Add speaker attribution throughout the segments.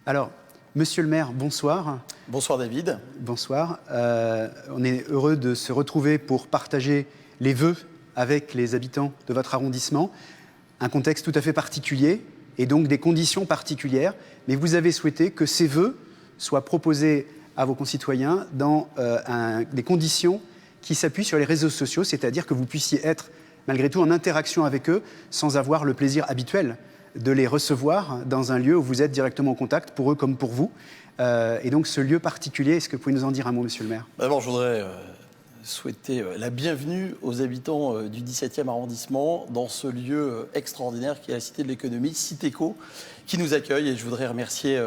Speaker 1: Alors, monsieur le maire, bonsoir.
Speaker 2: Bonsoir David.
Speaker 1: Bonsoir. On est heureux de se retrouver pour partager les vœux avec les habitants de votre arrondissement. Un contexte tout à fait particulier et donc des conditions particulières. Mais vous avez souhaité que ces vœux soient proposés à vos concitoyens dans des conditions qui s'appuient sur les réseaux sociaux, c'est-à-dire que vous puissiez être malgré tout en interaction avec eux sans avoir le plaisir habituel de les recevoir dans un lieu où vous êtes directement en contact, pour eux comme pour vous. Et donc ce lieu particulier, est-ce que vous pouvez nous en dire un mot, monsieur le maire ?
Speaker 2: D'abord, je voudrais souhaiter la bienvenue aux habitants du 17e arrondissement dans ce lieu extraordinaire qui est la Cité de l'économie, Citéco, qui nous accueille. Et je voudrais remercier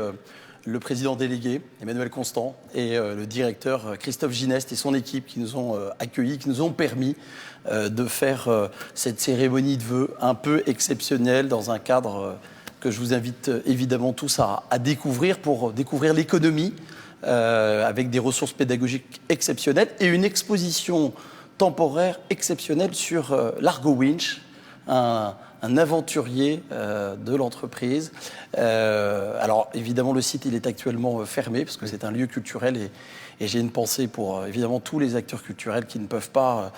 Speaker 2: le président délégué, Emmanuel Constant, et le directeur Christophe Gineste et son équipe qui nous ont accueillis, qui nous ont permis de faire cette cérémonie de vœux un peu exceptionnelle dans un cadre que je vous invite évidemment tous à découvrir pour découvrir l'économie avec des ressources pédagogiques exceptionnelles et une exposition temporaire exceptionnelle sur l'Argo Winch, un aventurier de l'entreprise. Alors évidemment le site il est actuellement fermé parce que c'est un lieu culturel et j'ai une pensée pour évidemment tous les acteurs culturels qui ne peuvent pas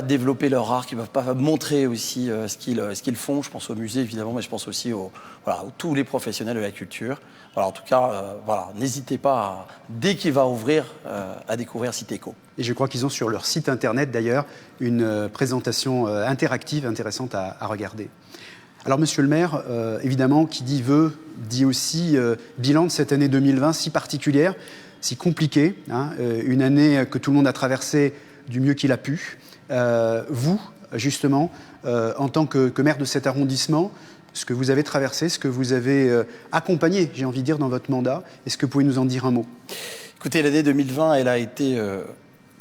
Speaker 2: développer leur art, qui ne peuvent pas montrer aussi ce qu'ils font. Je pense au musée évidemment, mais je pense aussi aux tous les professionnels de la culture. Voilà, en tout cas, n'hésitez pas, dès qu'il va ouvrir, à découvrir Citéco.
Speaker 1: Et je crois qu'ils ont sur leur site internet d'ailleurs une présentation interactive intéressante à regarder. Alors monsieur le maire, évidemment, qui dit vœux, dit aussi bilan de cette année 2020 si particulière, si compliquée, hein, une année que tout le monde a traversée du mieux qu'il a pu. Vous, justement, en tant que maire de cet arrondissement, ce que vous avez traversé, ce que vous avez accompagné, j'ai envie de dire, dans votre mandat, est-ce que vous pouvez nous en dire un mot ?
Speaker 2: Écoutez, l'année 2020, elle a été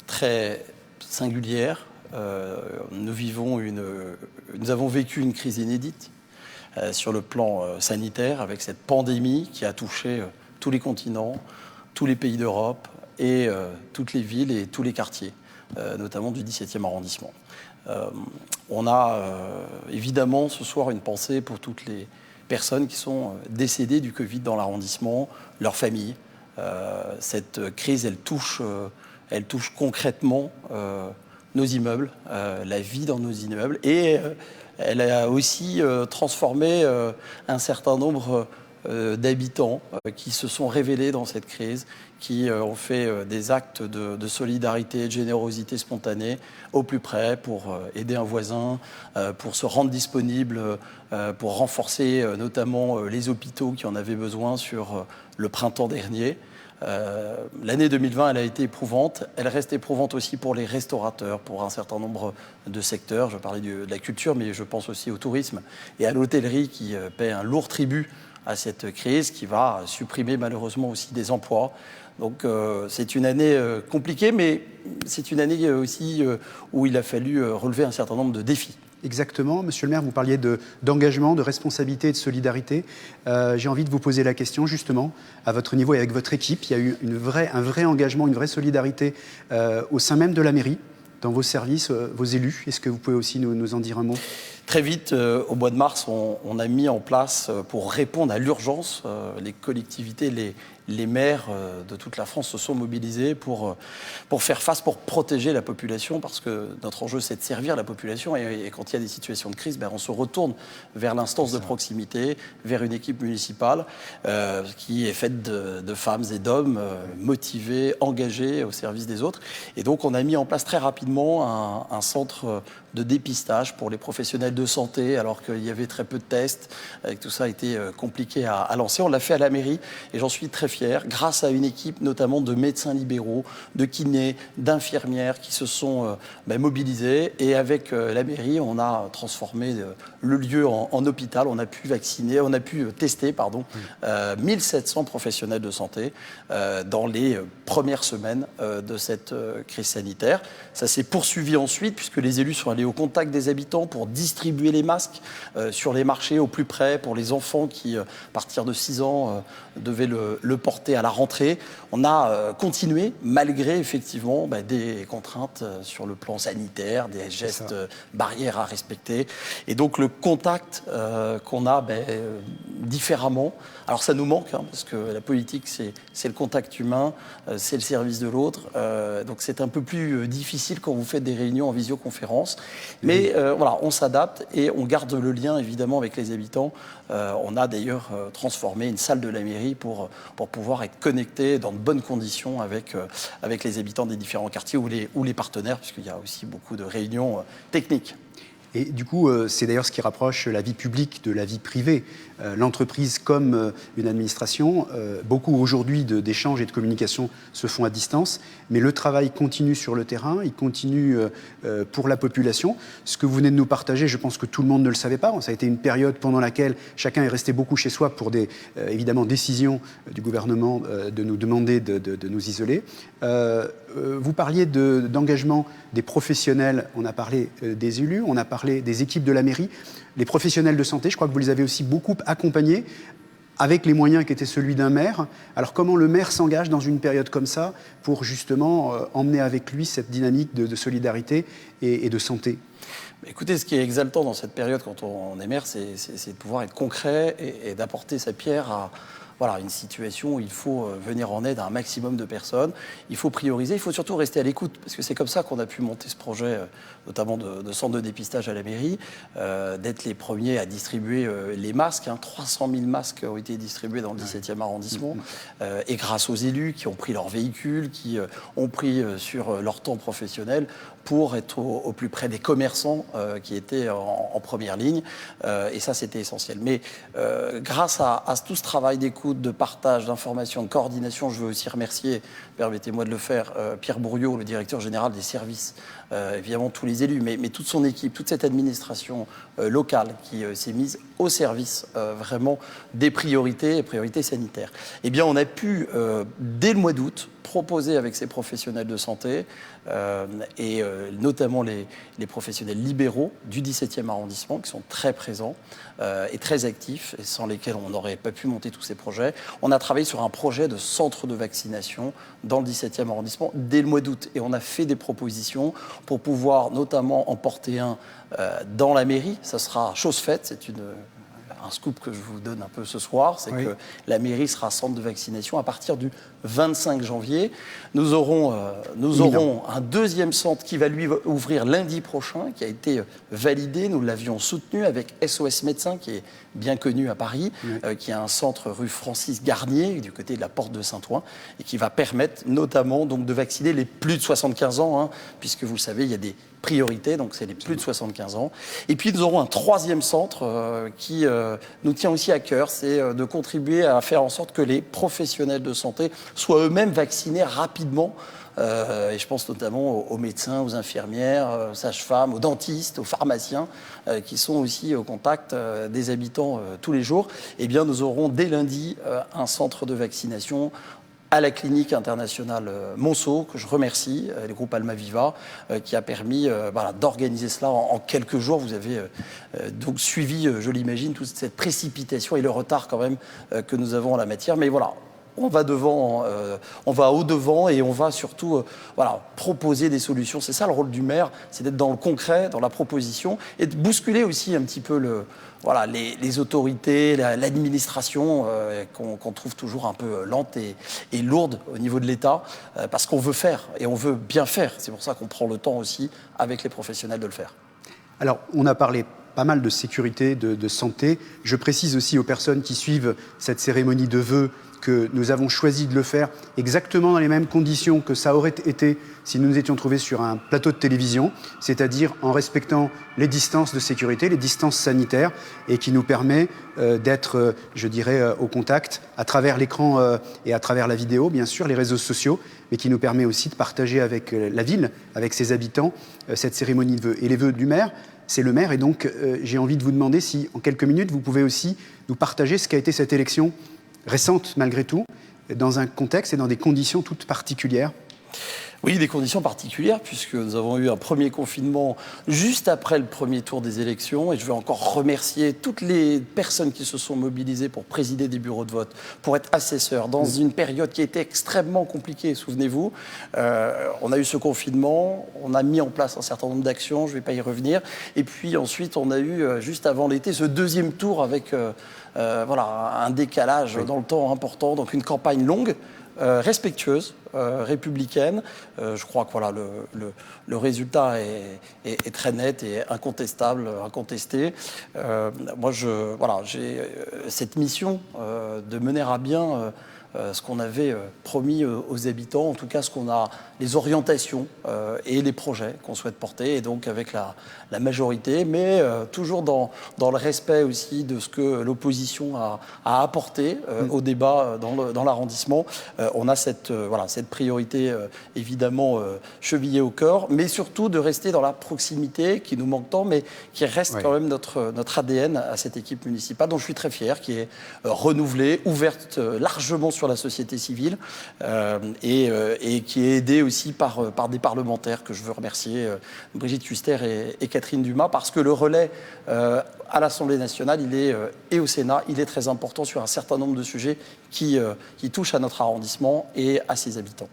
Speaker 2: très singulière. Nous avons vécu une crise inédite sur le plan sanitaire avec cette pandémie qui a touché tous les continents, tous les pays d'Europe et toutes les villes et tous les quartiers, notamment du 17e arrondissement. On a évidemment ce soir une pensée pour toutes les personnes qui sont décédées du Covid dans l'arrondissement, leurs familles. Cette crise, elle touche concrètement nos immeubles, la vie dans nos immeubles, et elle a aussi transformé un certain nombre d'habitants qui se sont révélés dans cette crise, qui ont fait des actes de solidarité, de générosité spontanée au plus près pour aider un voisin, pour se rendre disponible, pour renforcer notamment les hôpitaux qui en avaient besoin sur le printemps dernier. L'année 2020, elle a été éprouvante. Elle reste éprouvante aussi pour les restaurateurs, pour un certain nombre de secteurs. Je parlais de la culture, mais je pense aussi au tourisme et à l'hôtellerie qui paie un lourd tribut à cette crise qui va supprimer malheureusement aussi des emplois. Donc c'est une année compliquée, mais c'est une année aussi où il a fallu relever un certain nombre de défis.
Speaker 1: Exactement. Monsieur le maire, vous parliez d'engagement, de responsabilité et de solidarité. J'ai envie de vous poser la question, justement, à votre niveau et avec votre équipe. Il y a eu un vrai engagement, une vraie solidarité au sein même de la mairie, dans vos services, vos élus. Est-ce que vous pouvez aussi nous en dire un mot ?
Speaker 2: Très vite, au mois de mars, on a mis en place, pour répondre à l'urgence, les collectivités, les maires de toute la France se sont mobilisés pour faire face, pour protéger la population, parce que notre enjeu, c'est de servir la population. Et quand il y a des situations de crise, on se retourne vers l'instance de proximité, vers une équipe municipale qui est faite de femmes et d'hommes motivés, engagés au service des autres. Et donc, on a mis en place très rapidement un centre de dépistage pour les professionnels de santé, alors qu'il y avait très peu de tests, et que tout ça a été compliqué à lancer. On l'a fait à la mairie, et j'en suis très fier, grâce à une équipe notamment de médecins libéraux, de kinés, d'infirmières qui se sont mobilisés. Et avec la mairie, on a transformé le lieu en hôpital. On a pu tester 1700 professionnels de santé dans les premières semaines de cette crise sanitaire. Ça s'est poursuivi ensuite, puisque les élus sont allés au contact des habitants pour distribuer les masques sur les marchés au plus près pour les enfants qui, à partir de 6 ans, devaient le porter à la rentrée. On a continué, malgré effectivement des contraintes sur le plan sanitaire, des gestes barrières à respecter. Et donc le contact qu'on a différemment. Alors ça nous manque, parce que la politique, c'est le contact humain, c'est le service de l'autre. Donc c'est un peu plus difficile quand vous faites des réunions en visioconférence. Mais voilà, on s'adapte et on garde le lien évidemment avec les habitants. On a d'ailleurs transformé une salle de la mairie pour pouvoir être connecté dans de bonnes conditions avec les habitants des différents quartiers ou les partenaires, puisqu'il y a aussi beaucoup de réunions techniques.
Speaker 1: Et du coup, c'est d'ailleurs ce qui rapproche la vie publique de la vie privée. L'entreprise comme une administration, beaucoup aujourd'hui d'échanges et de communication se font à distance, mais le travail continue sur le terrain, il continue pour la population. Ce que vous venez de nous partager, je pense que tout le monde ne le savait pas. Ça a été une période pendant laquelle chacun est resté beaucoup chez soi pour des, évidemment, décisions du gouvernement de nous demander de nous isoler. Vous parliez d'engagement des professionnels, on a parlé des élus, on a parlé des équipes de la mairie, les professionnels de santé, je crois que vous les avez aussi beaucoup accompagnés avec les moyens qui étaient celui d'un maire. Alors comment le maire s'engage dans une période comme ça pour justement emmener avec lui cette dynamique de solidarité et de santé ?
Speaker 2: Écoutez, ce qui est exaltant dans cette période quand on est maire, c'est de pouvoir être concret et d'apporter sa pierre à une situation où il faut venir en aide à un maximum de personnes. Il faut prioriser, il faut surtout rester à l'écoute, parce que c'est comme ça qu'on a pu monter ce projet, notamment de centre de dépistage à la mairie, d'être les premiers à distribuer les masques. 300 000 masques ont été distribués dans le 17e arrondissement, et grâce aux élus qui ont pris leur véhicule, qui ont pris sur leur temps professionnel pour être au plus près des commerçants qui étaient en première ligne. Et ça, c'était essentiel. Mais grâce à tout ce travail d'écoute, de partage, d'information, de coordination, je veux aussi remercier, permettez-moi de le faire, Pierre Bourriot, le directeur général des services, évidemment tous les élus, mais toute son équipe, toute cette administration locale qui s'est mise au service vraiment des priorités sanitaires. Eh bien, on a pu, dès le mois d'août, proposer avec ces professionnels de santé et notamment les professionnels libéraux du 17e arrondissement qui sont très présents et très actifs et sans lesquels on n'aurait pas pu monter tous ces projets. On a travaillé sur un projet de centre de vaccination dans le 17e arrondissement dès le mois d'août et on a fait des propositions pour pouvoir notamment en porter un dans la mairie. Ça sera chose faite, c'est un scoop que je vous donne un peu ce soir, c'est que la mairie sera centre de vaccination à partir du 25 janvier. Nous aurons un deuxième centre qui va lui ouvrir lundi prochain, qui a été validé. Nous l'avions soutenu avec SOS Médecins, qui est bien connu à Paris, qui a un centre rue Francis Garnier, du côté de la porte de Saint-Ouen, et qui va permettre notamment donc, de vacciner les plus de 75 ans, puisque vous le savez, il y a des priorités, donc c'est les plus de 75 ans. Et puis nous aurons un troisième centre qui nous tient aussi à cœur, c'est de contribuer à faire en sorte que les professionnels de santé soient eux-mêmes vaccinés rapidement. Et je pense notamment aux médecins, aux infirmières, aux sages-femmes, aux dentistes, aux pharmaciens qui sont aussi au contact des habitants tous les jours. Eh bien, nous aurons dès lundi un centre de vaccination à la clinique internationale Monceau, que je remercie, le groupe Almaviva, qui a permis d'organiser cela en quelques jours. Vous avez donc suivi, je l'imagine, toute cette précipitation et le retard quand même que nous avons en la matière. Mais voilà, on va au-devant et on va surtout proposer des solutions. C'est ça le rôle du maire, c'est d'être dans le concret, dans la proposition et de bousculer aussi un petit peu les autorités, l'administration qu'on trouve toujours un peu lente et lourde au niveau de l'État parce qu'on veut faire et on veut bien faire. C'est pour ça qu'on prend le temps aussi avec les professionnels de le faire.
Speaker 1: Alors, on a parlé pas mal de sécurité, de santé. Je précise aussi aux personnes qui suivent cette cérémonie de vœux que nous avons choisi de le faire exactement dans les mêmes conditions que ça aurait été si nous nous étions trouvés sur un plateau de télévision, c'est-à-dire en respectant les distances de sécurité, les distances sanitaires, et qui nous permet d'être, je dirais, au contact à travers l'écran et à travers la vidéo, bien sûr, les réseaux sociaux, mais qui nous permet aussi de partager avec la ville, avec ses habitants, cette cérémonie de vœux. Et les vœux du maire, c'est le maire, et donc j'ai envie de vous demander si, en quelques minutes, vous pouvez aussi nous partager ce qu'a été cette élection récente malgré tout, dans un contexte et dans des conditions toutes particulières.
Speaker 2: Oui, des conditions particulières, puisque nous avons eu un premier confinement juste après le premier tour des élections. Et je veux encore remercier toutes les personnes qui se sont mobilisées pour présider des bureaux de vote, pour être assesseurs, dans une période qui était extrêmement compliquée, souvenez-vous. On a eu ce confinement, on a mis en place un certain nombre d'actions, je ne vais pas y revenir. Et puis ensuite, on a eu, juste avant l'été, ce deuxième tour avec un décalage dans le temps important, donc une campagne longue. Respectueuse, républicaine. Je crois que le résultat est très net et incontestable, incontesté. Moi, j'ai cette mission de mener à bien ce qu'on avait promis aux habitants, en tout cas les orientations et les projets qu'on souhaite porter, et donc avec la majorité, mais toujours dans le respect aussi de ce que l'opposition a apporté au débat dans l'arrondissement. On a cette priorité évidemment chevillée au corps, mais surtout de rester dans la proximité qui nous manque tant, mais qui reste quand même notre ADN à cette équipe municipale, dont je suis très fier, qui est renouvelée, ouverte largement sur la société civile et qui est aidée aussi par des parlementaires que je veux remercier, Brigitte Kuster et Catherine Dumas, parce que le relais à l'Assemblée nationale et au Sénat, il est très important sur un certain nombre de sujets qui touchent à notre arrondissement et à ses habitants.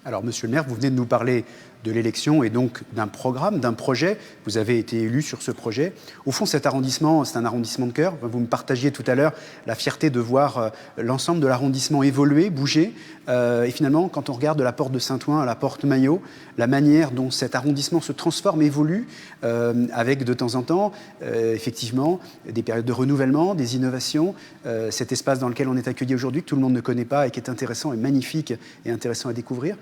Speaker 1: Alors, monsieur le maire, vous venez de nous parler de l'élection et donc d'un programme, d'un projet. Vous avez été élu sur ce projet. Au fond, cet arrondissement, c'est un arrondissement de cœur. Vous me partagiez tout à l'heure la fierté de voir l'ensemble de l'arrondissement évoluer, bouger. Et finalement, quand on regarde de la porte de Saint-Ouen à la porte Maillot, la manière dont cet arrondissement se transforme, évolue, avec de temps en temps, effectivement, des périodes de renouvellement, des innovations. Cet espace dans lequel on est accueilli aujourd'hui, que tout le monde ne connaît pas et qui est intéressant et magnifique et intéressant à découvrir.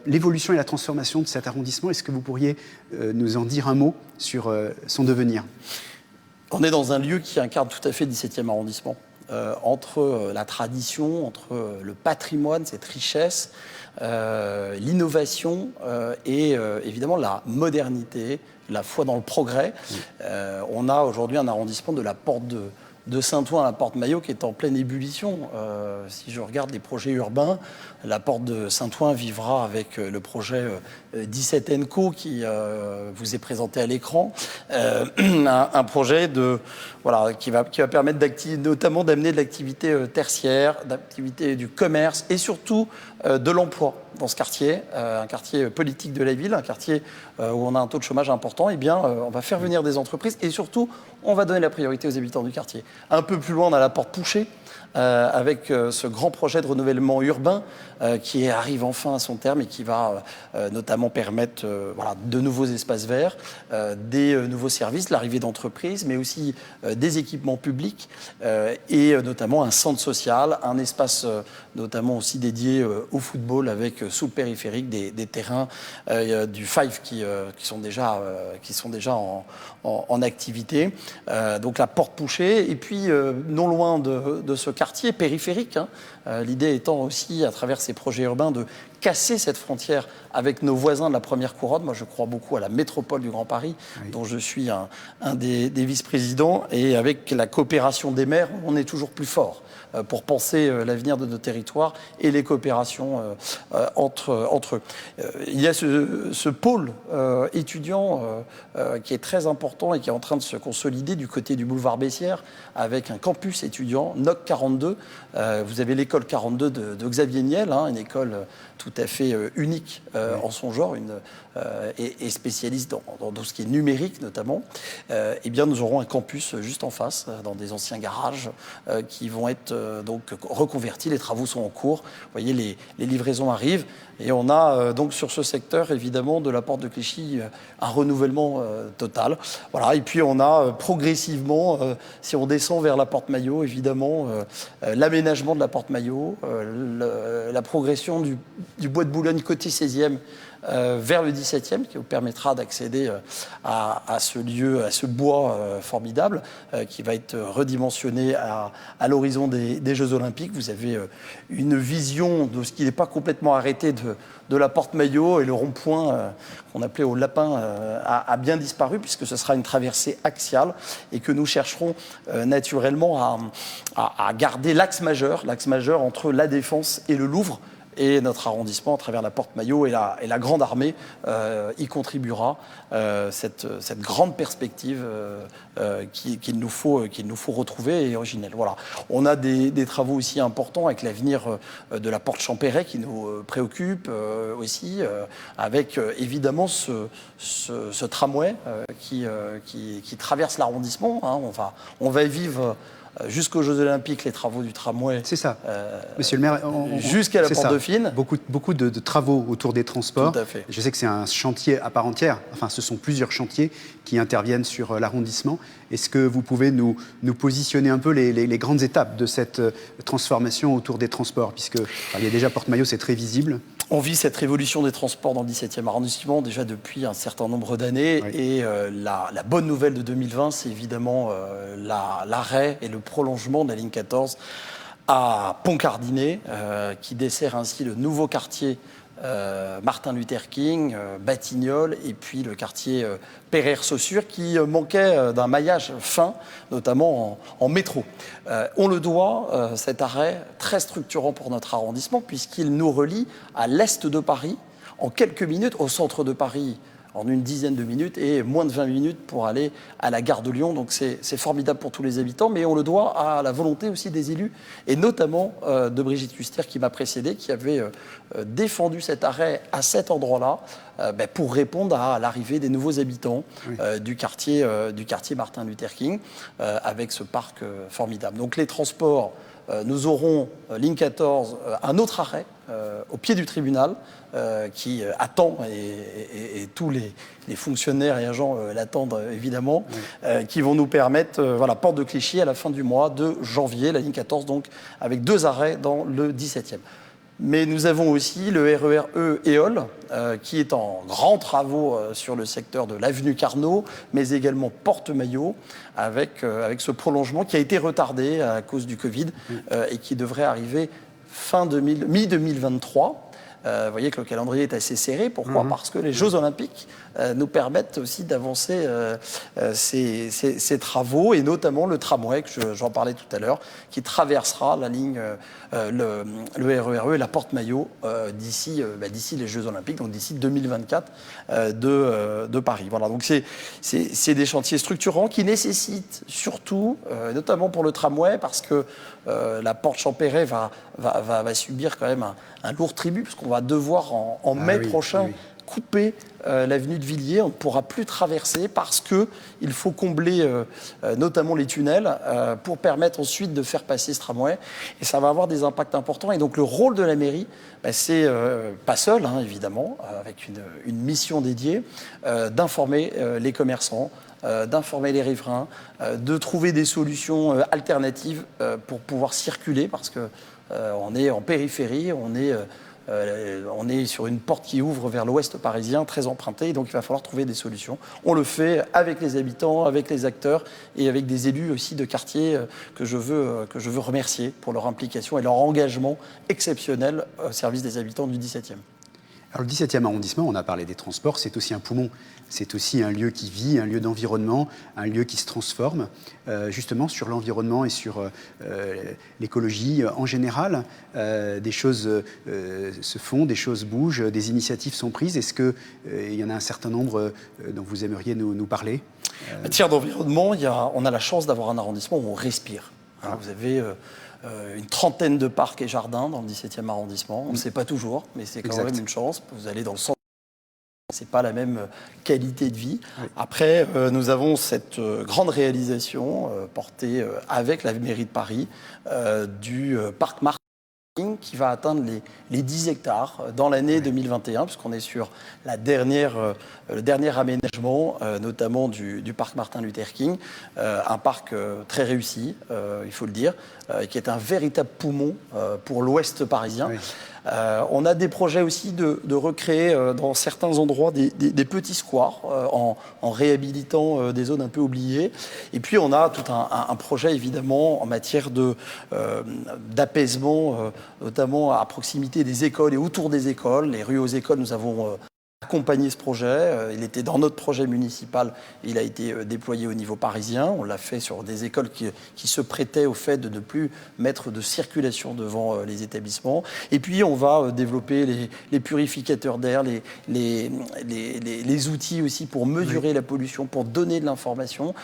Speaker 1: L'évolution et la transformation de cet arrondissement, est-ce que vous pourriez nous en dire un mot sur son devenir ?
Speaker 2: On est dans un lieu qui incarne tout à fait le 17e arrondissement. Entre la tradition, entre le patrimoine, cette richesse, l'innovation et évidemment la modernité, la foi dans le progrès. On a aujourd'hui un arrondissement de la porte de Saint-Ouen à la porte Maillot qui est en pleine ébullition. Si je regarde les projets urbains, la porte de Saint-Ouen vivra avec le projet 17 Co qui vous est présenté à l'écran. Un projet qui va permettre notamment d'amener de l'activité tertiaire, d'activité du commerce et surtout de l'emploi dans ce quartier, un quartier politique de la ville, un quartier où on a un taux de chômage important. Eh bien, on va faire venir des entreprises et surtout, on va donner la priorité aux habitants du quartier. Un peu plus loin, on a la porte Pouchet, avec ce grand projet de renouvellement urbain qui arrive enfin à son terme et qui va notamment permettre de nouveaux espaces verts, des nouveaux services, l'arrivée d'entreprises, mais aussi des équipements publics et notamment un centre social, un espace notamment aussi dédié au football avec sous le périphérique des terrains du Five qui sont déjà en activité. Donc la porte Pouchet et puis non loin de ce quartier périphérique, l'idée étant aussi à travers ces projets urbains de casser cette frontière avec nos voisins de la première couronne. Moi, je crois beaucoup à la métropole du Grand Paris, dont je suis un des vice-présidents. Et avec la coopération des maires, on est toujours plus fort pour penser l'avenir de nos territoires et les coopérations entre eux. Il y a ce pôle étudiant qui est très important et qui est en train de se consolider du côté du boulevard Bessières avec un campus étudiant, NOC 42. Vous avez l'école 42 de Xavier Niel, une école tout à fait unique en son genre et spécialiste dans tout ce qui est numérique notamment. Eh bien, nous aurons un campus juste en face, dans des anciens garages qui vont être donc reconvertis. Les travaux sont en cours. Vous voyez, les livraisons arrivent. Et on a donc sur ce secteur, évidemment, de la porte de Clichy, un renouvellement total. Voilà. Et puis on a progressivement, si on descend vers la porte Maillot, évidemment, l'aménagement de la porte Maillot, la progression du bois de Boulogne côté 16e vers le 17e, qui vous permettra d'accéder à ce lieu, à ce bois formidable, qui va être redimensionné à l'horizon des Jeux Olympiques. Vous avez une vision de ce qui n'est pas complètement arrêté de la porte Maillot, et le rond-point qu'on appelait au Lapin a bien disparu, puisque ce sera une traversée axiale et que nous chercherons naturellement à garder l'axe majeur entre la Défense et le Louvre, et notre arrondissement, à travers la Porte Maillot et la Grande Armée, y contribuera. Cette grande perspective qu'il nous faut retrouver et originelle. Voilà. On a des travaux aussi importants avec l'avenir de la Porte Champéret qui nous préoccupe aussi, avec évidemment ce tramway qui traverse l'arrondissement. Hein. On va vivre jusqu'aux Jeux Olympiques les travaux du tramway.
Speaker 1: C'est ça. Monsieur le maire,
Speaker 2: jusqu'à la Porte Dauphine.
Speaker 1: Beaucoup de travaux autour des transports.
Speaker 2: Tout à fait.
Speaker 1: Je sais que c'est un chantier à part entière. Enfin, ce sont plusieurs chantiers qui interviennent sur l'arrondissement. Est-ce que vous pouvez nous positionner un peu les grandes étapes de cette transformation autour des transports? Puisque il y a déjà Porte Maillot, c'est très visible.
Speaker 2: On vit cette révolution des transports dans le 17e arrondissement déjà depuis un certain nombre d'années. Oui. Et la bonne nouvelle de 2020, c'est évidemment l'arrêt et le prolongement de la ligne 14 à Pont-Cardinet, qui dessert ainsi le nouveau quartier Martin Luther King, Batignolles, et puis le quartier Pereire-Saussure, qui manquait d'un maillage fin, notamment en métro. On le doit, cet arrêt très structurant pour notre arrondissement, puisqu'il nous relie à l'est de Paris, en quelques minutes, au centre de Paris, en une dizaine de minutes, et moins de 20 minutes pour aller à la gare de Lyon. Donc c'est formidable pour tous les habitants, mais on le doit à la volonté aussi des élus, et notamment de Brigitte Custer, qui m'a précédé, qui avait défendu cet arrêt à cet endroit-là, pour répondre à l'arrivée des nouveaux habitants du quartier Martin Luther King, avec ce parc formidable. Donc les transports, nous aurons, ligne 14, un autre arrêt au pied du tribunal qui attend, et tous les fonctionnaires et agents l'attendent évidemment, qui vont nous permettre, Porte de Clichy à la fin du mois de janvier, la ligne 14, donc avec 2 arrêts dans le 17e. Mais nous avons aussi le RER E-Éole, qui est en grands travaux sur le secteur de l'avenue Carnot, mais également Porte Maillot, avec ce prolongement qui a été retardé à cause du Covid et qui devrait arriver mi-2023. Vous voyez que le calendrier est assez serré. Pourquoi ? Parce que les Jeux Olympiques nous permettent aussi d'avancer ces travaux, et notamment le tramway, que j'en parlais tout à l'heure, qui traversera la ligne, le RER E et la Porte Maillot d'ici les Jeux Olympiques, donc d'ici 2024 de Paris. Voilà, donc c'est des chantiers structurants qui nécessitent surtout, notamment pour le tramway, parce que la Porte Champéret va subir quand même un lourd tribut, parce qu'on va devoir en mai prochain couper l'avenue de Villiers. On ne pourra plus traverser parce qu'il faut combler notamment les tunnels pour permettre ensuite de faire passer ce tramway. Et ça va avoir des impacts importants. Et donc le rôle de la mairie, c'est pas seul, évidemment, avec une mission dédiée, d'informer les commerçants, d'informer les riverains, de trouver des solutions alternatives pour pouvoir circuler, parce qu'on est en périphérie, on est sur une porte qui ouvre vers l'ouest parisien, très empruntée, donc il va falloir trouver des solutions. On le fait avec les habitants, avec les acteurs et avec des élus aussi de quartier que je veux remercier pour leur implication et leur engagement exceptionnel au service des habitants du 17e.
Speaker 1: Alors le 17e arrondissement, on a parlé des transports, c'est aussi un poumon. C'est aussi un lieu qui vit, un lieu d'environnement, un lieu qui se transforme. Justement, sur l'environnement et sur l'écologie en général, des choses se font, des choses bougent, des initiatives sont prises. Est-ce qu'il y en a un certain nombre dont vous aimeriez nous parler ?
Speaker 2: En matière d'environnement, on a la chance d'avoir un arrondissement où on respire. Vous avez une trentaine de parcs et jardins dans le 17e arrondissement. On ne sait pas toujours, mais c'est quand même une chance. Vous allez dans le centre, c'est pas la même qualité de vie. Après, nous avons cette grande réalisation portée avec la mairie de Paris du parc Martin qui va atteindre les 10 hectares dans l'année 2021, puisqu'on est sur le dernier aménagement, notamment du parc Martin Luther King, un parc très réussi, il faut le dire, qui est un véritable poumon pour l'ouest parisien. On a des projets aussi de recréer dans certains endroits des petits squares en réhabilitant des zones un peu oubliées. Et puis on a tout un projet évidemment en matière d'apaisement, notamment à proximité des écoles et autour des écoles. Les rues aux écoles, nous avons accompagner ce projet. Il était dans notre projet municipal, il a été déployé au niveau parisien. On l'a fait sur des écoles qui se prêtaient au fait de ne plus mettre de circulation devant les établissements. Et puis on va développer les purificateurs d'air, les outils aussi pour mesurer la pollution, pour donner de l'information,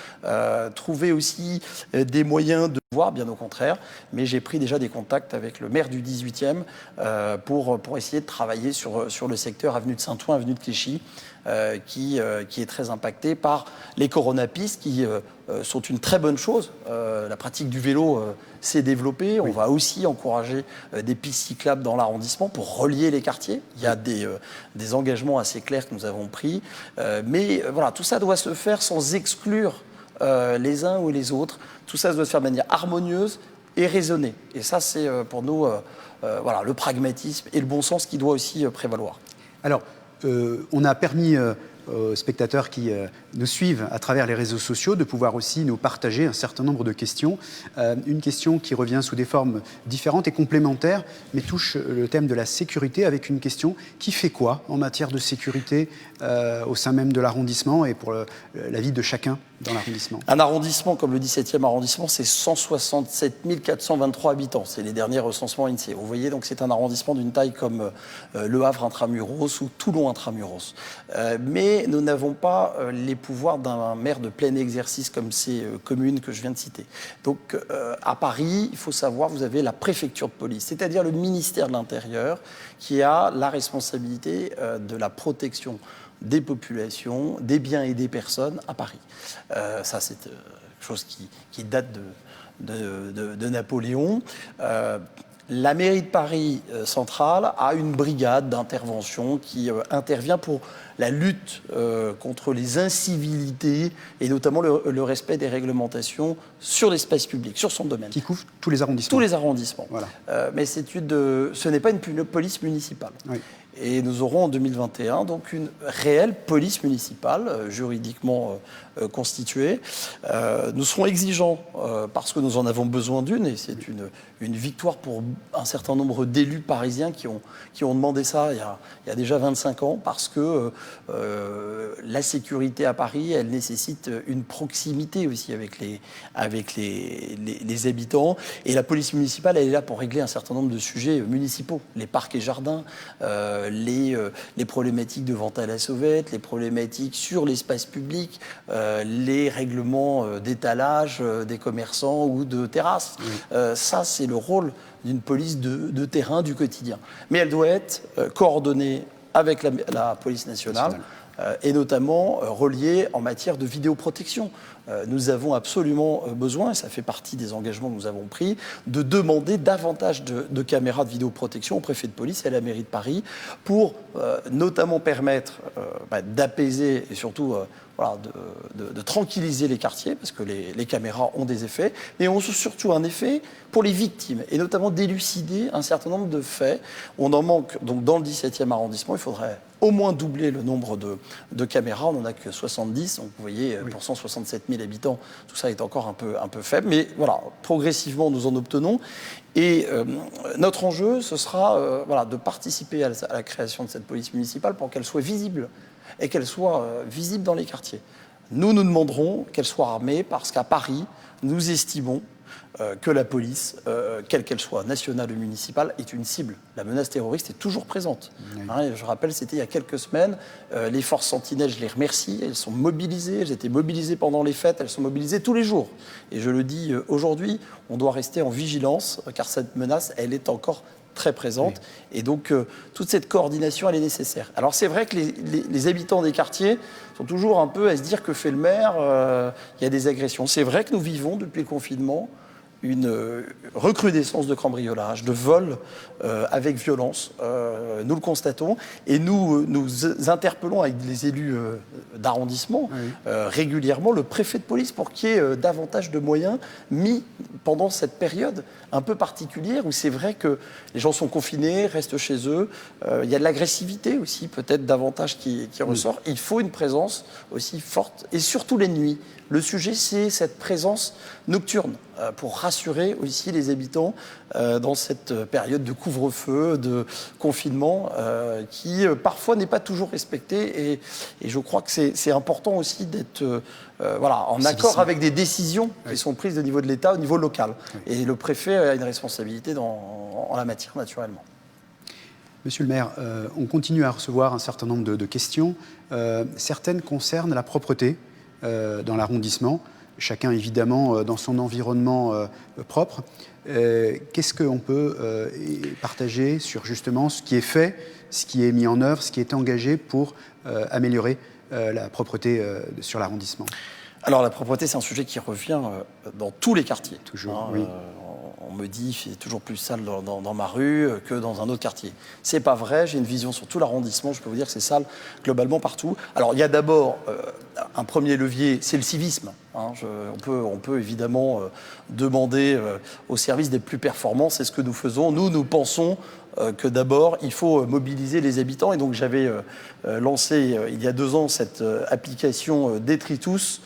Speaker 2: trouver aussi des moyens de voir, bien au contraire. Mais j'ai pris déjà des contacts avec le maire du 18e pour essayer de travailler sur le secteur avenue de Saint-Ouen, avenue de Clichy, qui est très impacté par les coronapistes qui sont une très bonne chose. La pratique du vélo s'est développée. Oui. On va aussi encourager des pistes cyclables dans l'arrondissement pour relier les quartiers. Il y a des engagements assez clairs que nous avons pris. Mais voilà, tout ça doit se faire sans exclure les uns ou les autres. Tout ça doit se faire de manière harmonieuse et raisonnée. Et ça, c'est pour nous voilà, le pragmatisme et le bon sens qui doit aussi prévaloir.
Speaker 1: Alors, on a permis aux spectateurs qui nous suivent à travers les réseaux sociaux de pouvoir aussi nous partager un certain nombre de questions. Une question qui revient sous des formes différentes et complémentaires, mais touche le thème de la sécurité avec une question: qui fait quoi en matière de sécurité au sein même de l'arrondissement et pour la vie de chacun dans l'arrondissement? Un
Speaker 2: arrondissement comme le 17e arrondissement, c'est 167 423 habitants. C'est les derniers recensements INSEE. Vous voyez, donc c'est un arrondissement d'une taille comme Le Havre intramuros ou Toulon intramuros. Mais nous n'avons pas les pouvoirs d'un maire de plein exercice comme ces communes que je viens de citer. Donc à Paris, il faut savoir, vous avez la préfecture de police, c'est-à-dire le ministère de l'Intérieur qui a la responsabilité de la protection des populations, des biens et des personnes à Paris. Ça, c'est quelque chose qui date de Napoléon. La mairie de Paris centrale a une brigade d'intervention qui intervient pour la lutte contre les incivilités et notamment le respect des réglementations sur l'espace public, sur son domaine.
Speaker 1: Qui couvre tous les arrondissements.
Speaker 2: Tous les arrondissements.
Speaker 1: Voilà.
Speaker 2: Mais ce n'est pas une police municipale. Oui. Et nous aurons en 2021 donc une réelle police municipale juridiquement constituée. Nous serons exigeants parce que nous en avons besoin d'une, et c'est une victoire pour un certain nombre d'élus parisiens qui ont demandé ça il y a déjà 25 ans, parce que la sécurité à Paris, elle nécessite une proximité aussi avec les habitants. Et la police municipale, elle est là pour régler un certain nombre de sujets municipaux, les parcs et jardins, les problématiques de vente à la sauvette, les problématiques sur l'espace public, les règlements d'étalage des commerçants ou de terrasses. Oui. Ça, c'est le rôle d'une police de terrain du quotidien. Mais elle doit être coordonnée avec la police nationale. Et notamment reliée en matière de vidéoprotection. Nous avons absolument besoin, et ça fait partie des engagements que nous avons pris, de demander davantage de caméras de vidéoprotection au préfet de police et à la mairie de Paris pour notamment permettre d'apaiser et surtout voilà, de tranquilliser les quartiers, parce que les caméras ont des effets, mais ont surtout un effet pour les victimes, et notamment d'élucider un certain nombre de faits. On en manque donc dans le 17e arrondissement, il faudrait au moins doubler le nombre de caméras. On n'en a que 70, donc vous voyez, oui. Pour 167 000 habitants, tout ça est encore un peu faible, mais voilà, progressivement nous en obtenons. Et notre enjeu, ce sera voilà, de participer à la création de cette police municipale pour qu'elle soit visible, et qu'elle soit visible dans les quartiers. Nous demanderons qu'elle soit armée, parce qu'à Paris, nous estimons que la police, quelle qu'elle soit, nationale ou municipale, est une cible. La menace terroriste est toujours présente. Oui. Hein, je rappelle, c'était il y a quelques semaines. Les forces sentinelles, je les remercie, elles sont mobilisées. Elles étaient mobilisées pendant les fêtes, elles sont mobilisées tous les jours. Et je le dis aujourd'hui, on doit rester en vigilance, car cette menace, elle est encore très présente. Oui. Et donc, toute cette coordination, elle est nécessaire. Alors, c'est vrai que les habitants des quartiers sont toujours un peu à se dire: que fait le maire? Il y a des agressions. C'est vrai que nous vivons, depuis le confinement, une recrudescence de cambriolage, de vol avec violence. Nous le constatons, et nous interpellons avec les élus d'arrondissement régulièrement le préfet de police pour qu'il y ait davantage de moyens mis pendant cette période un peu particulière où c'est vrai que les gens sont confinés, restent chez eux. Il y a de l'agressivité aussi, peut-être davantage qui ressort. Il faut une présence aussi forte, et surtout les nuits. Le sujet, c'est cette présence nocturne pour rassurer aussi les habitants dans cette période de couvre-feu, de confinement, qui parfois n'est pas toujours respectée. Et je crois que c'est important aussi d'être en accord avec des décisions qui sont prises au niveau de l'État, au niveau local. Et le préfet a une responsabilité en la matière, naturellement.
Speaker 1: Monsieur le maire, on continue à recevoir un certain nombre de questions. Certaines concernent la propreté dans l'arrondissement, chacun évidemment dans son environnement propre. Qu'est-ce qu'on peut partager sur justement ce qui est fait, ce qui est mis en œuvre, ce qui est engagé pour améliorer la propreté sur l'arrondissement?
Speaker 2: Alors la propreté, c'est un sujet qui revient dans tous les quartiers.
Speaker 1: Toujours, oui.
Speaker 2: On me dit c'est toujours plus sale dans ma rue que dans un autre quartier. C'est pas vrai, j'ai une vision sur tout l'arrondissement, je peux vous dire que c'est sale globalement partout. Alors il y a d'abord un premier levier, c'est le civisme. On peut évidemment demander aux services d'être plus performants, c'est ce que nous faisons. Nous pensons que d'abord, il faut mobiliser les habitants. Et donc j'avais lancé il y a 2 ans cette application Détritus.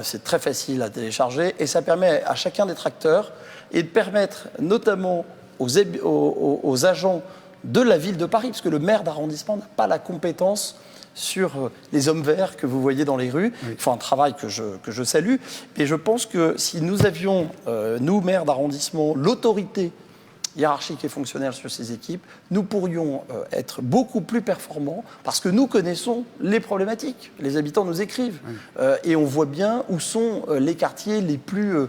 Speaker 2: C'est très facile à télécharger et ça permet à chacun d'être acteur et de permettre notamment aux agents de la ville de Paris, parce que le maire d'arrondissement n'a pas la compétence sur les hommes verts que vous voyez dans les rues. Oui. Ils font un travail que je salue. Et je pense que si nous avions, nous, maires d'arrondissement, l'autorité hiérarchique et fonctionnelle sur ces équipes, nous pourrions être beaucoup plus performants parce que nous connaissons les problématiques. Les habitants nous écrivent et on voit bien où sont les quartiers les plus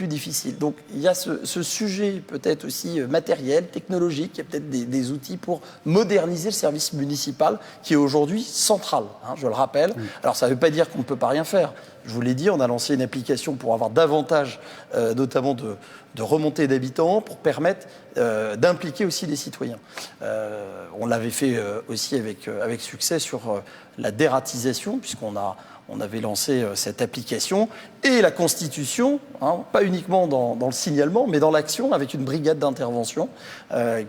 Speaker 2: difficiles. Donc il y a ce sujet peut-être aussi matériel, technologique, il y a peut-être des outils pour moderniser le service municipal qui est aujourd'hui central, je le rappelle. Alors ça ne veut pas dire qu'on ne peut pas rien faire. Je vous l'ai dit, on a lancé une application pour avoir davantage, notamment de remontées d'habitants, pour permettre d'impliquer aussi les citoyens. On l'avait fait aussi avec succès sur la dératisation, puisqu'on avait lancé cette application, et la constitution, pas uniquement dans le signalement, mais dans l'action, avec une brigade d'intervention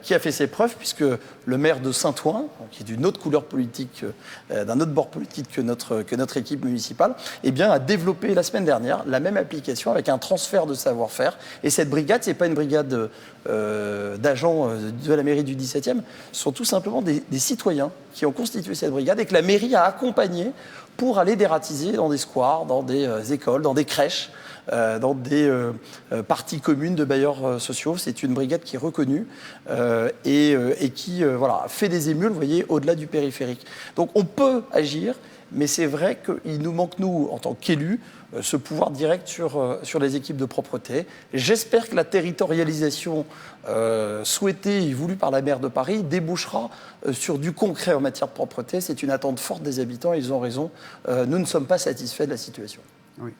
Speaker 2: qui a fait ses preuves, puisque le maire de Saint-Ouen, qui est d'une autre couleur politique, d'un autre bord politique que notre équipe municipale, eh bien, a développé la semaine dernière la même application avec un transfert de savoir-faire. Et cette brigade, ce n'est pas une brigade d'agents de la mairie du 17e, ce sont tout simplement des citoyens qui ont constitué cette brigade et que la mairie a accompagné pour aller dératiser dans des squares, dans des écoles, dans des crèches, dans des parties communes de bailleurs sociaux. C'est une brigade qui est reconnue et qui fait des émules, vous voyez, au-delà du périphérique. Donc on peut agir, mais c'est vrai qu'il nous manque, nous, en tant qu'élus, ce pouvoir direct sur les équipes de propreté. J'espère que la territorialisation souhaitée et voulue par la maire de Paris débouchera sur du concret en matière de propreté. C'est une attente forte des habitants et ils ont raison. Nous ne sommes pas satisfaits de la situation.
Speaker 1: Oui.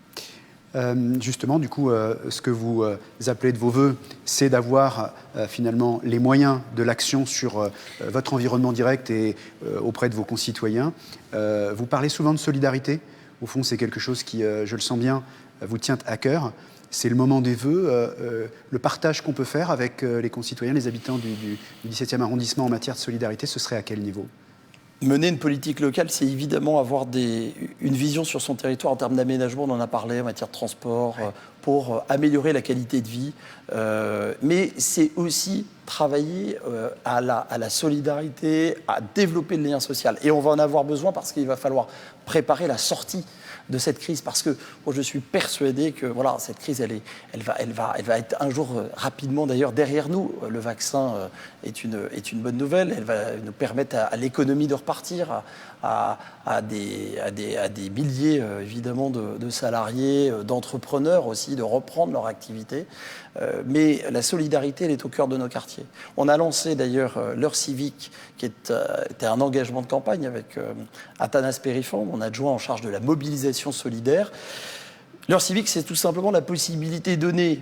Speaker 1: Justement, du coup, ce que vous appelez de vos voeux, c'est d'avoir finalement les moyens de l'action sur votre environnement direct et auprès de vos concitoyens. Vous parlez souvent de solidarité. Au fond, c'est quelque chose qui, je le sens bien, vous tient à cœur. C'est le moment des vœux, le partage qu'on peut faire avec les concitoyens, les habitants du 17e arrondissement en matière de solidarité, ce serait à quel niveau ?
Speaker 2: Mener une politique locale, c'est évidemment avoir une vision sur son territoire en termes d'aménagement, on en a parlé, en matière de transport, pour améliorer la qualité de vie. Mais c'est aussi travailler à la solidarité, à développer le lien social. Et on va en avoir besoin parce qu'il va falloir préparer la sortie de cette crise, parce que moi, je suis persuadé que cette crise, elle va être un jour rapidement d'ailleurs derrière nous. Le vaccin est une bonne nouvelle. Elle va nous permettre à l'économie de repartir, à des milliers évidemment de salariés, d'entrepreneurs aussi, de reprendre leur activité. Mais la solidarité, elle est au cœur de nos quartiers. On a lancé d'ailleurs l'heure civique, qui était un engagement de campagne avec Athanas Périfond, mon adjoint en charge de la mobilisation solidaire. L'heure civique, c'est tout simplement la possibilité donnée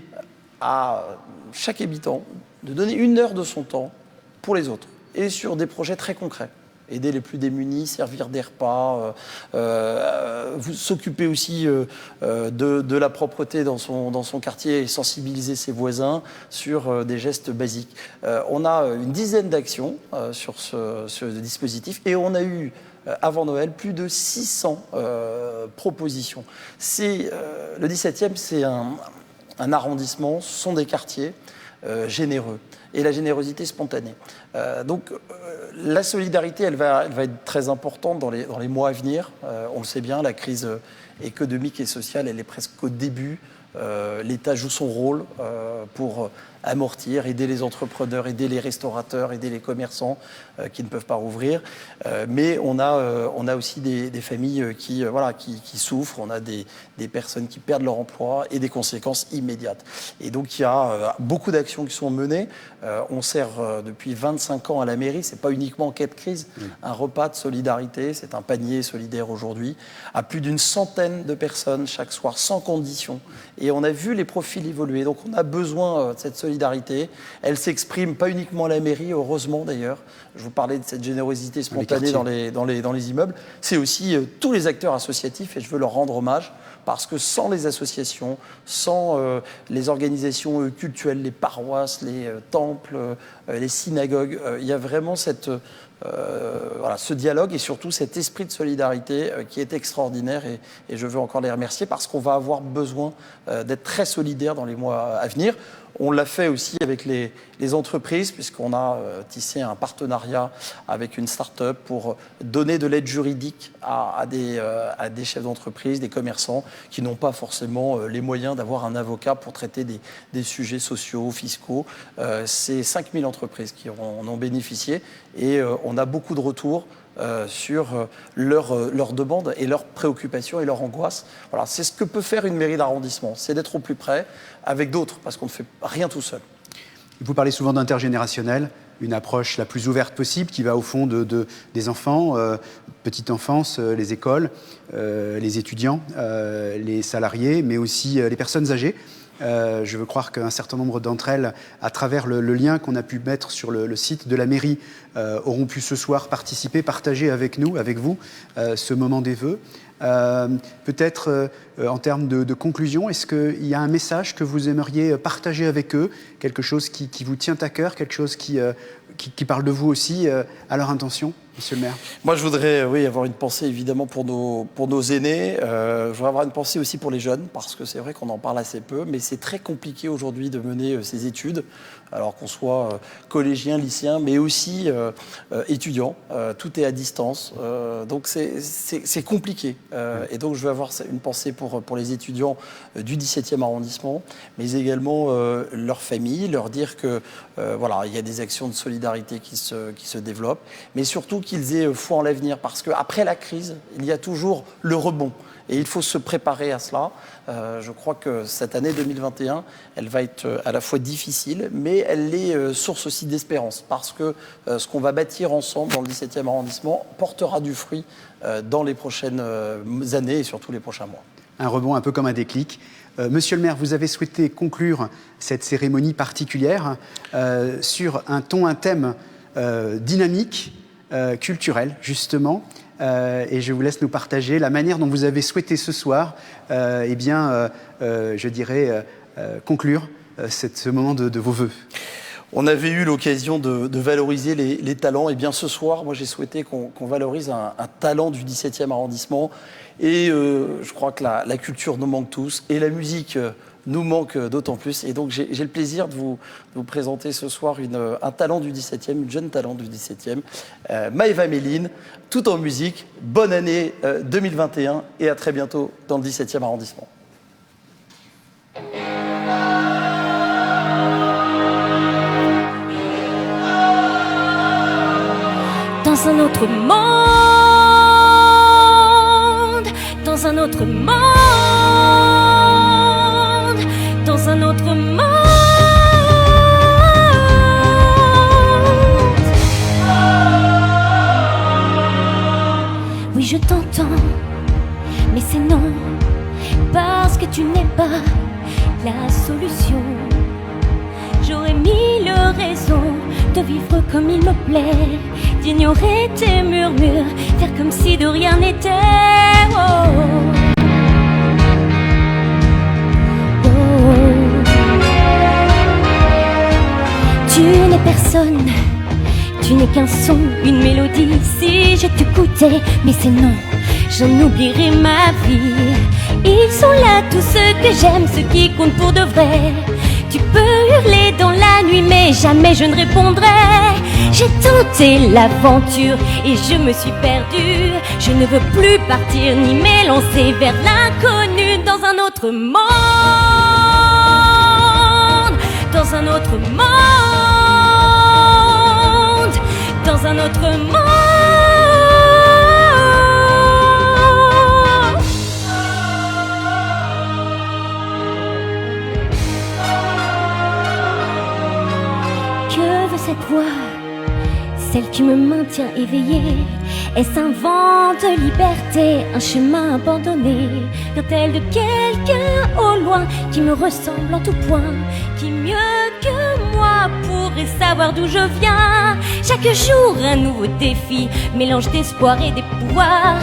Speaker 2: à chaque habitant de donner 1 heure de son temps pour les autres et sur des projets très concrets. aider les plus démunis, servir des repas, vous s'occuper aussi de la propreté dans son quartier et sensibiliser ses voisins sur des gestes basiques. On a une dizaine d'actions sur ce dispositif et on a eu avant Noël, plus de 600 propositions. Le 17e, c'est un arrondissement, ce sont des quartiers généreux et la générosité spontanée. Donc la solidarité, elle va être très importante dans les mois à venir. On le sait bien, la crise économique et sociale, elle est presque au début. L'État joue son rôle pour amortir, aider les entrepreneurs, aider les restaurateurs, aider les commerçants qui ne peuvent pas rouvrir. Mais on a aussi des familles qui souffrent, on a des personnes qui perdent leur emploi et des conséquences immédiates. Et donc il y a beaucoup d'actions qui sont menées. On sert depuis 25 ans à la mairie, c'est pas uniquement en cas de crise, un repas de solidarité, c'est un panier solidaire aujourd'hui, à plus d'une centaine de personnes chaque soir, sans condition. Et on a vu les profils évoluer, donc on a besoin de cette solidarité. Elle s'exprime pas uniquement à la mairie, heureusement d'ailleurs. Je vous parlais de cette générosité spontanée dans les immeubles. C'est aussi tous les acteurs associatifs, et je veux leur rendre hommage, parce que sans les associations, sans les organisations cultuelles, les paroisses, les temples, les synagogues, il y a vraiment ce dialogue et surtout cet esprit de solidarité qui est extraordinaire et je veux encore les remercier parce qu'on va avoir besoin d'être très solidaires dans les mois à venir. On l'a fait aussi avec les entreprises puisqu'on a tissé un partenariat avec une start-up pour donner de l'aide juridique à des chefs d'entreprise, des commerçants qui n'ont pas forcément les moyens d'avoir un avocat pour traiter des sujets sociaux, fiscaux. C'est 5000 entreprises qui en ont bénéficié et on a beaucoup de retours sur leurs demandes et leurs préoccupations et leurs angoisses. Voilà, c'est ce que peut faire une mairie d'arrondissement, c'est d'être au plus près avec d'autres, parce qu'on ne fait rien tout seul.
Speaker 1: Vous parlez souvent d'intergénérationnel, une approche la plus ouverte possible qui va au fond des enfants, petite enfance, les écoles, les étudiants, les salariés, mais aussi les personnes âgées. Je veux croire qu'un certain nombre d'entre elles, à travers le lien qu'on a pu mettre sur le site de la mairie, auront pu ce soir participer, partager avec nous, avec vous, ce moment des vœux. Peut-être en termes de conclusion, est-ce qu'il y a un message que vous aimeriez partager avec eux, quelque chose qui vous tient à cœur, quelque chose qui parle de vous aussi à leur intention, Monsieur le maire?
Speaker 2: Moi, je voudrais avoir une pensée évidemment pour nos aînés. Je voudrais avoir une pensée aussi pour les jeunes, parce que c'est vrai qu'on en parle assez peu, mais c'est très compliqué aujourd'hui de mener ces études, alors qu'on soit collégien, lycéen, mais aussi étudiant. Tout est à distance, donc c'est compliqué. Et donc, je veux avoir une pensée pour les étudiants du 17e arrondissement, mais également leurs familles, leur dire que il y a des actions de solidarité qui se développent, mais surtout qu'ils aient foi en l'avenir, parce qu'après la crise, il y a toujours le rebond. Et il faut se préparer à cela. Je crois que cette année 2021, elle va être à la fois difficile, mais elle est source aussi d'espérance, parce que ce qu'on va bâtir ensemble dans le 17e arrondissement portera du fruit dans les prochaines années et surtout les prochains mois.
Speaker 1: Un rebond un peu comme un déclic. Monsieur le maire, vous avez souhaité conclure cette cérémonie particulière sur un thème dynamique, culturel, justement. Et je vous laisse nous partager la manière dont vous avez souhaité ce soir, conclure ce moment de vos vœux.
Speaker 2: On avait eu l'occasion de valoriser les talents. Et bien ce soir, moi j'ai souhaité qu'on valorise un talent du 17e arrondissement. Et je crois que la culture nous manque tous. Et la musique nous manque d'autant plus. Et donc j'ai le plaisir de vous présenter ce soir un talent du 17e, une jeune talent du 17e, Maëva Méline, tout en musique. Bonne année 2021 et à très bientôt dans le 17e arrondissement.
Speaker 3: Dans un autre monde, dans un autre monde, dans un autre monde. Oui, je t'entends, mais c'est non, parce que tu n'es pas la solution. J'aurais mille raisons de vivre comme il me plaît, d'ignorer tes murmures, faire comme si de rien n'était. Oh. Tu n'es personne, tu n'es qu'un son, une mélodie. Si je t'écoutais, mais c'est non, j'en oublierai ma vie. Ils sont là tous ceux que j'aime, ceux qui comptent pour de vrai. Tu peux hurler dans la nuit, mais jamais je ne répondrai. J'ai tenté l'aventure et je me suis perdue. Je ne veux plus partir ni m'élancer vers l'inconnu. Dans un autre monde, dans un autre monde, dans un autre monde. Que veut cette voix, celle qui me maintient éveillée? Est-ce un vent de liberté, un chemin abandonné? Vient-elle de quelqu'un au loin qui me ressemble en tout point, qui mieux que moi pourrait savoir d'où je viens? Chaque jour un nouveau défi, mélange d'espoir et d'espoir.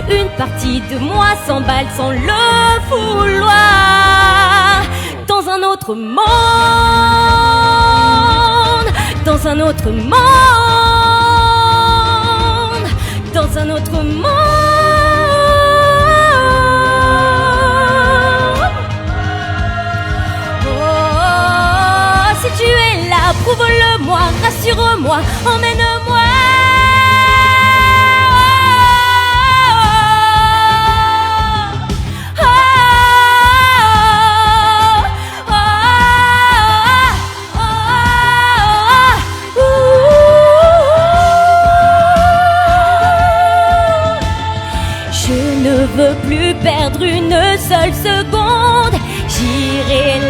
Speaker 3: Une partie de moi s'emballe sans le vouloir. Dans un autre monde, dans un autre monde, dans un autre monde. Oh, si tu es là, prouve-le-moi, rassure-moi, emmène-moi. Je ne veux plus perdre une seule seconde. J'irai